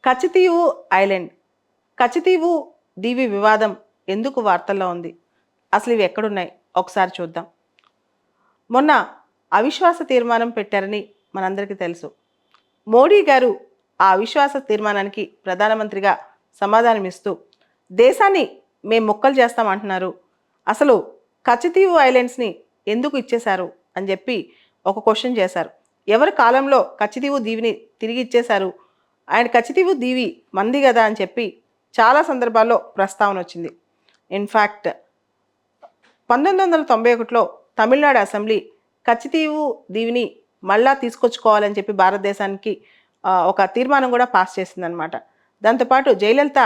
కచితీవు island, కచితీవు దీవి వివాదం ఎందుకు వార్తల్లో ఉంది? అసలు ఇవి ఎక్కడున్నాయి? ఒకసారి చూద్దాం. మొన్న అవిశ్వాస తీర్మానం పెట్టారని మనందరికీ తెలుసు. మోడీ గారు ఆ అవిశ్వాస తీర్మానానికి ప్రధానమంత్రిగా సమాధానమిస్తూ దేశాన్ని మేము ముక్కలు చేస్తామంటున్నారు, అసలు కచితీవు ఐలాండ్స్ని ఎందుకు ఇచ్చేశారు అని చెప్పి ఒక క్వశ్చన్ చేశారు. ఎవరి కాలంలో కచితీవు దీవిని తిరిగి ఇచ్చేశారు, ఆయన కచితీవు దీవి మంది కదా అని చెప్పి చాలా సందర్భాల్లో ప్రస్తావన వచ్చింది. ఇన్ఫ్యాక్ట్ 1991లో తమిళనాడు అసెంబ్లీ కచితీవు దీవిని మళ్ళా తీసుకొచ్చుకోవాలని చెప్పి భారతదేశానికి ఒక తీర్మానం కూడా పాస్ చేసిందనమాట. దాంతోపాటు జయలలిత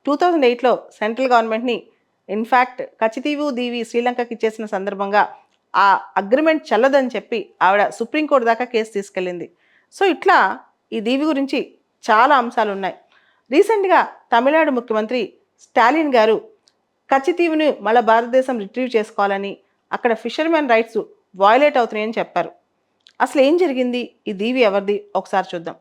2008లో సెంట్రల్ గవర్నమెంట్ని ఇన్ఫ్యాక్ట్ కచితీవు దీవి శ్రీలంకకి ఇచ్చేసిన సందర్భంగా ఆ అగ్రిమెంట్ చెల్లదని చెప్పి ఆవిడ సుప్రీంకోర్టు దాకా కేసు తీసుకెళ్ళింది. సో ఇట్లా ఈ దీవి గురించి చాలా అంశాలు ఉన్నాయి. రీసెంట్గా తమిళనాడు ముఖ్యమంత్రి స్టాలిన్ గారు కచితీవుని మళ్ళీ భారతదేశం రిట్రీవ్ చేసుకోవాలని, అక్కడ ఫిషర్మెన్ రైట్స్ వయలేట్ అవుతున్నాయని చెప్పారు. అసలు ఏం జరిగింది? ఈ దీవి ఎవరిది? ఒకసారి చూద్దాం.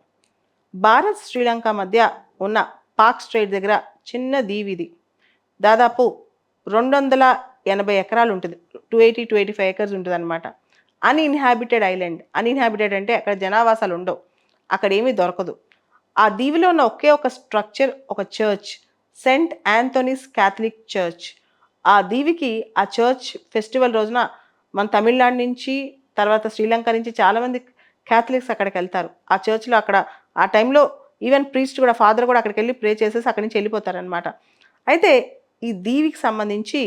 భారత్ శ్రీలంక మధ్య ఉన్న పాక్ స్ట్రైట్ దగ్గర చిన్న దీవి ఇది. దాదాపు 280 ఎకరాలు ఉంటుంది, 280-285 ఎకర్స్ ఉంటుంది అనమాట. Uninhabited island. అన్ఇన్హాబిటెడ్ అంటే అక్కడ జనావాసాలు ఉండవు, అక్కడ ఏమీ దొరకదు. ఆ దీవిలో ఉన్న ఒకే ఒక స్ట్రక్చర్, ఒక church, Saint Anthony's Catholic church. ఆ దీవికి ఆ చర్చ్ ఫెస్టివల్ రోజున మన తమిళనాడు నుంచి, తర్వాత శ్రీలంక నుంచి చాలామంది క్యాథలిక్స్ అక్కడికి వెళ్తారు. ఆ చర్చ్లో అక్కడ ఆ టైంలో ఈవెన్ ప్రీస్ట్ కూడా, ఫాదర్ కూడా అక్కడికి వెళ్ళి ప్రే చేసేసి అక్కడి నుంచి వెళ్ళిపోతారనమాట. అయితే ఈ దీవికి సంబంధించి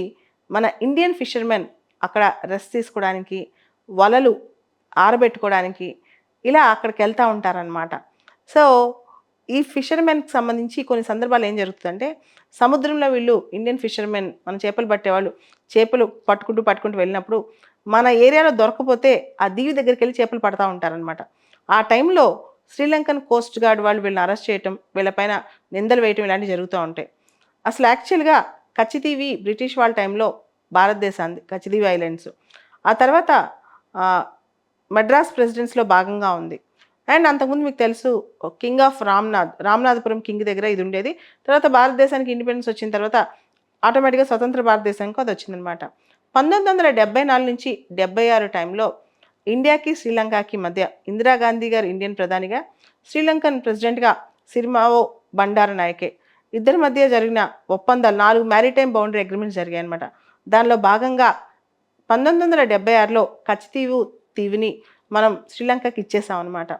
మన ఇండియన్ ఫిషర్మెన్ అక్కడ రెస్ట్ తీసుకోవడానికి, వలలు ఆరబెట్టుకోవడానికి ఇలా అక్కడికి వెళ్తూ ఉంటారనమాట. సో ఈ ఫిషర్మెన్కి సంబంధించి కొన్ని సందర్భాలు ఏం జరుగుతుందంటే, సముద్రంలో వీళ్ళు ఇండియన్ ఫిషర్మెన్, మన చేపలు పట్టేవాళ్ళు చేపలు పట్టుకుంటూ వెళ్ళినప్పుడు మన ఏరియాలో దొరకపోతే ఆ దీవి దగ్గరికి వెళ్ళి చేపలు పడతా ఉంటారనమాట. ఆ టైంలో శ్రీలంకన్ కోస్ట్ గార్డ్ వాళ్ళు వీళ్ళని అరెస్ట్ చేయటం, వీళ్ళపైన నిందలు వేయటం ఇలాంటివి జరుగుతూ ఉంటాయి. అసలు యాక్చువల్గా కచితీవి బ్రిటిష్ వాళ్ళ టైంలో భారతదేశాన్ని, కచితీవి ఐలాండ్స్ ఆ తర్వాత మద్రాస్ ప్రెసిడెన్సీలో భాగంగా ఉంది. అండ్ అంతకుముందు మీకు తెలుసు కింగ్ ఆఫ్ రామనాథపురం కింగ్ దగ్గర ఇది ఉండేది. తర్వాత భారతదేశానికి ఇండిపెండెన్స్ వచ్చిన తర్వాత ఆటోమేటిక్గా స్వతంత్ర భారతదేశానికి అది వచ్చిందనమాట. 1974 నుంచి 76 టైంలో ఇండియాకి శ్రీలంకకి మధ్య ఇందిరాగాంధీ గారు ఇండియన్ ప్రధానిగా, శ్రీలంకన్ ప్రెసిడెంట్గా సిరిమావో బండారనాయకే, ఇద్దరి మధ్య జరిగిన ఒప్పందాలు 4 మ్యారిటైమ్ బౌండరీ అగ్రిమెంట్స్ జరిగాయి అనమాట. దానిలో భాగంగా 1976లో కచితీవు దీవిని మనం శ్రీలంకకి ఇచ్చేసాం అనమాట.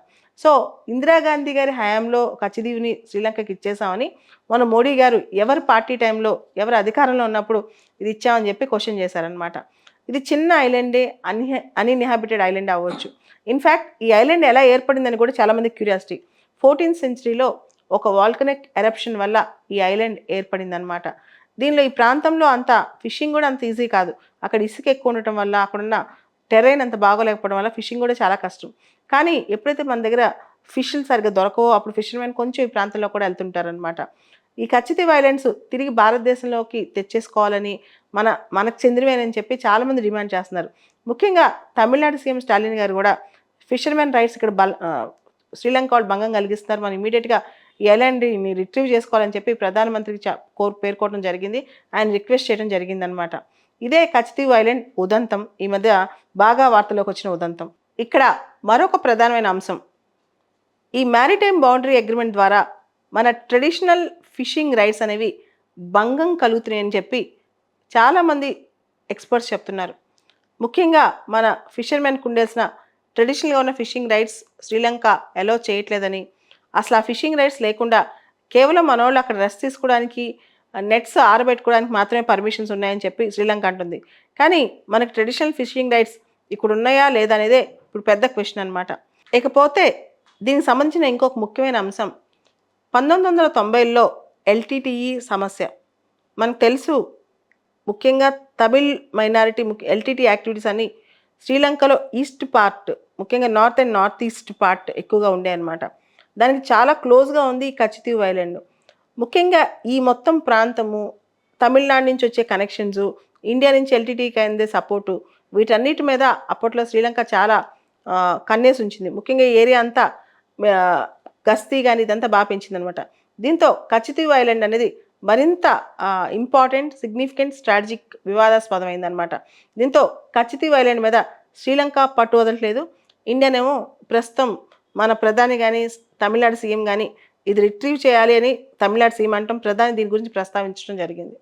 సో ఇందిరాగాంధీ గారి హయాంలో కచితీవుని శ్రీలంకకి ఇచ్చేసామని మన మోడీ గారు ఎవరి పార్టీ టైంలో, ఎవరు అధికారంలో ఉన్నప్పుడు ఇది ఇచ్చామని చెప్పి క్వశ్చన్ చేశారనమాట. ఇది చిన్న ఐలాండే, అన్ఇన్హాబిటెడ్ ఐలాండ్ అవ్వచ్చు. ఇన్ఫ్యాక్ట్ ఈ ఐలాండ్ ఎలా ఏర్పడిందని కూడా చాలామంది క్యూరియాసిటీ. 14th సెంచరీలో ఒక వాల్కనిక్ ఎరప్షన్ వల్ల ఈ ఐలాండ్ ఏర్పడిందనమాట. దీనిలో ఈ ప్రాంతంలో అంత ఫిషింగ్ కూడా అంత ఈజీ కాదు. అక్కడ ఇసుక ఎక్కువ ఉండటం వల్ల, అక్కడున్న టెరైన్ అంత బాగోలేకపోవడం వల్ల ఫిషింగ్ కూడా చాలా కష్టం. కానీ ఎప్పుడైతే మన దగ్గర ఫిష్లు సరిగ్గా దొరకవో అప్పుడు ఫిషర్మెన్ కొంచెం ఈ ప్రాంతంలో కూడా వెళ్తుంటారనమాట. ఈ కచితీవు ఐలాండ్స్ తిరిగి భారతదేశంలోకి తెచ్చేసుకోవాలని, మనకు చెందినవేనని చెప్పి చాలామంది డిమాండ్ చేస్తున్నారు. ముఖ్యంగా తమిళనాడు సీఎం స్టాలిన్ గారు కూడా ఫిషర్మెన్ రైట్స్ ఇక్కడ శ్రీలంక వాళ్ళు భంగం కలిగిస్తున్నారు, మనం ఇమీడియట్గా ఈ ఐలాండ్ని రిట్రీవ్ చేసుకోవాలని చెప్పి ప్రధానమంత్రికి పేర్కోవడం జరిగింది, ఆయన రిక్వెస్ట్ చేయడం జరిగిందనమాట. ఇదే కచితీవు ఐలాండ్ ఉదంతం, ఈ మధ్య బాగా వార్తలోకి వచ్చిన ఉదంతం. ఇక్కడ మరొక ప్రధానమైన అంశం, ఈ మ్యారిటైమ్ బౌండరీ అగ్రిమెంట్ ద్వారా మన ట్రెడిషనల్ ఫిషింగ్ రైట్స్ అనేవి భంగం కలుగుతున్నాయని చెప్పి చాలామంది ఎక్స్పర్ట్స్ చెప్తున్నారు. ముఖ్యంగా మన ఫిషర్మెన్కి ఉండాల్సిన ట్రెడిషనల్గా ఉన్న ఫిషింగ్ రైట్స్ శ్రీలంక అలో చేయట్లేదని, అసలు ఆ ఫిషింగ్ రైట్స్ లేకుండా కేవలం మనోళ్ళు అక్కడ రెస్ట్ తీసుకోవడానికి, నెట్స్ ఆరబెట్టుకోవడానికి మాత్రమే పర్మిషన్స్ ఉన్నాయని చెప్పి శ్రీలంక అంటుంది. కానీ మనకు ట్రెడిషనల్ ఫిషింగ్ రైట్స్ ఇక్కడ ఉన్నాయా లేదా అనేదే ఇప్పుడు పెద్ద క్వశ్చన్ అనమాట. ఇకపోతే దీనికి సంబంధించిన ఇంకొక ముఖ్యమైన అంశం, 1990లో ఎల్టీటీఈ సమస్య మనకు తెలుసు. ముఖ్యంగా తమిళ్ మైనారిటీ ఎల్టీటీ యాక్టివిటీస్ అన్ని శ్రీలంకలో ఈస్ట్ పార్ట్, ముఖ్యంగా north and north east part ఎక్కువగా ఉండే అనమాట. దానికి చాలా క్లోజ్గా ఉంది ఈ కచితీవు ఐలాండ్. ముఖ్యంగా ఈ మొత్తం ప్రాంతము, తమిళనాడు నుంచి వచ్చే కనెక్షన్స్, ఇండియా నుంచి ఎల్టీటీకి అందే సపోర్టు, వీటన్నిటి మీద అప్పట్లో శ్రీలంక చాలా కన్నేసి ఉంచింది. ముఖ్యంగా ఈ ఏరియా అంతా గస్తీ కానీ ఇదంతా బాగా పెంచింది అనమాట. దీంతో కచ్చితీవు ఐలాండ్ అనేది మరింత ఇంపార్టెంట్, సిగ్నిఫికెంట్, స్ట్రాటజిక్ వివాదాస్పదమైందనమాట. దీంతో కచ్చితీవు ఐలాండ్ మీద శ్రీలంక పట్టు వదలట్లేదు. ఇండియానేమో ప్రస్తుతం మన ప్రధాని కానీ, తమిళనాడు సీఎం కానీ ఇది రిట్రీవ్ చేయాలి అని తమిళనాడు సీఎం అంటాం, ప్రధాని దీని గురించి ప్రస్తావించడం జరిగింది.